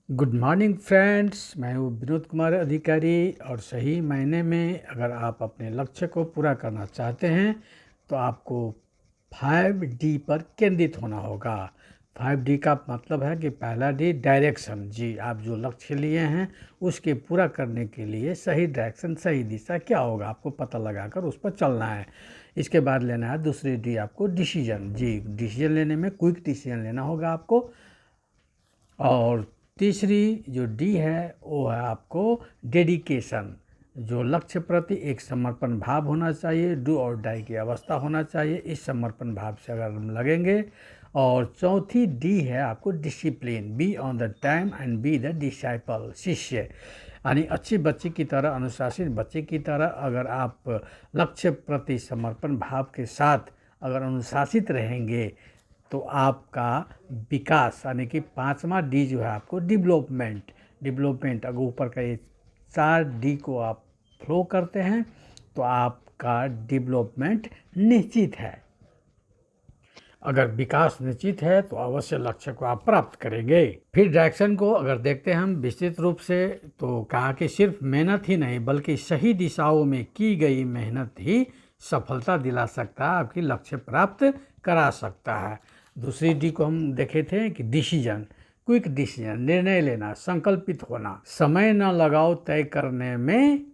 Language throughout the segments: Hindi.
गुड मॉर्निंग फ्रेंड्स, मैं हूँ विनोद कुमार अधिकारी। और सही मायने में अगर आप अपने लक्ष्य को पूरा करना चाहते हैं तो आपको 5D पर केंद्रित होना होगा। 5D का मतलब है कि पहला डी डायरेक्शन। जी, आप जो लक्ष्य लिए हैं उसके पूरा करने के लिए सही डायरेक्शन, सही दिशा क्या होगा आपको पता लगाकर उस पर चलना है। इसके बाद लेना है दूसरी डी आपको डिसीजन। जी, डिसीजन लेने में क्विक डिसीजन लेना होगा आपको। और तीसरी जो डी है वो है आपको डेडिकेशन। जो लक्ष्य प्रति एक समर्पण भाव होना चाहिए, डू और डाई की अवस्था होना चाहिए। इस समर्पण भाव से अगर हम लगेंगे। और चौथी डी है आपको discipline. Be on the time and be the disciple, शिष्य। यानी अच्छी बच्चे की तरह, अनुशासित बच्चे की तरह अगर आप लक्ष्य प्रति समर्पण भाव के साथ अगर अनुशासित रहेंगे तो आपका विकास, यानी कि पांचवा डी जो है आपको डेवलपमेंट अगर ऊपर का ये 4D को आप फ्लो करते हैं तो आपका डेवलपमेंट निश्चित है। अगर विकास निश्चित है तो अवश्य लक्ष्य को आप प्राप्त करेंगे। फिर डायरेक्शन को अगर देखते हैं हम विस्तृत रूप से तो कहा कि सिर्फ मेहनत ही नहीं बल्कि सही दिशाओं में की गई मेहनत ही सफलता दिला सकता है, आपकी लक्ष्य प्राप्त करा सकता है। दूसरी डी को हम देखे थे कि डिसीजन, क्विक डिसीजन, निर्णय लेना, संकल्पित होना। समय न लगाओ तय करने में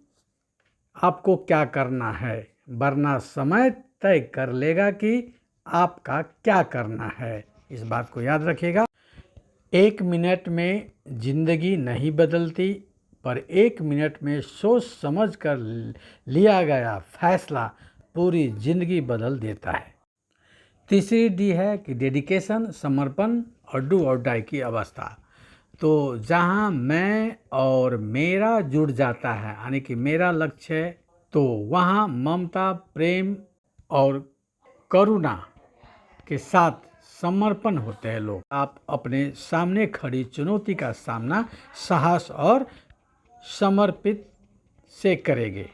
आपको क्या करना है, वरना समय तय कर लेगा कि आपका क्या करना है। इस बात को याद रखिएगा। 1 मिनट में जिंदगी नहीं बदलती, पर 1 मिनट में सोच समझ कर लिया गया फैसला पूरी जिंदगी बदल देता है। तीसरी डी है कि डेडिकेशन, समर्पण और डू और डाई की अवस्था। तो जहाँ मैं और मेरा जुड़ जाता है, यानी कि मेरा लक्ष्य है, तो वहाँ ममता, प्रेम और करुणा के साथ समर्पण होते हैं लोग। आप अपने सामने खड़ी चुनौती का सामना साहस और समर्पित से करेंगे।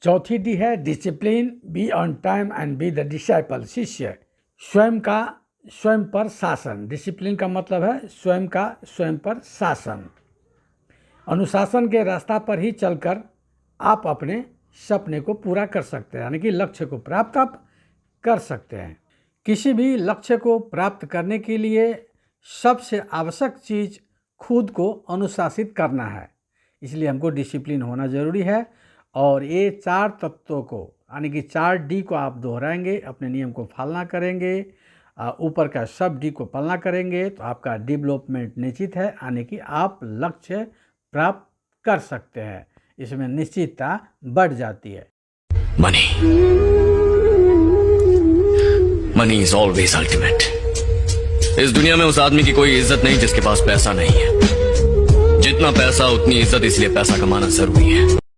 चौथी डी है discipline, be on time and be the disciple, शिष्य। स्वयं पर शासन। डिसिप्लिन का मतलब है स्वयं पर शासन। अनुशासन के रास्ता पर ही चलकर आप अपने सपने को पूरा कर सकते हैं, यानी कि लक्ष्य को प्राप्त आप कर सकते हैं। किसी भी लक्ष्य को प्राप्त करने के लिए सबसे आवश्यक चीज़ खुद को अनुशासित करना है, इसलिए हमको डिसिप्लिन होना ज़रूरी है। और ये 4 तत्वों को, यानी कि 4D को आप दोहराएंगे, अपने नियम को पालना करेंगे, ऊपर का सब डी को पालना करेंगे तो आपका डेवलपमेंट निश्चित है, यानी कि आप लक्ष्य प्राप्त कर सकते हैं। इसमें निश्चितता बढ़ जाती है। Money is always ultimate. इस दुनिया में उस आदमी की कोई इज्जत नहीं जिसके पास पैसा नहीं है। जितना पैसा उतनी इज्जत, इसलिए पैसा कमाना जरूरी है।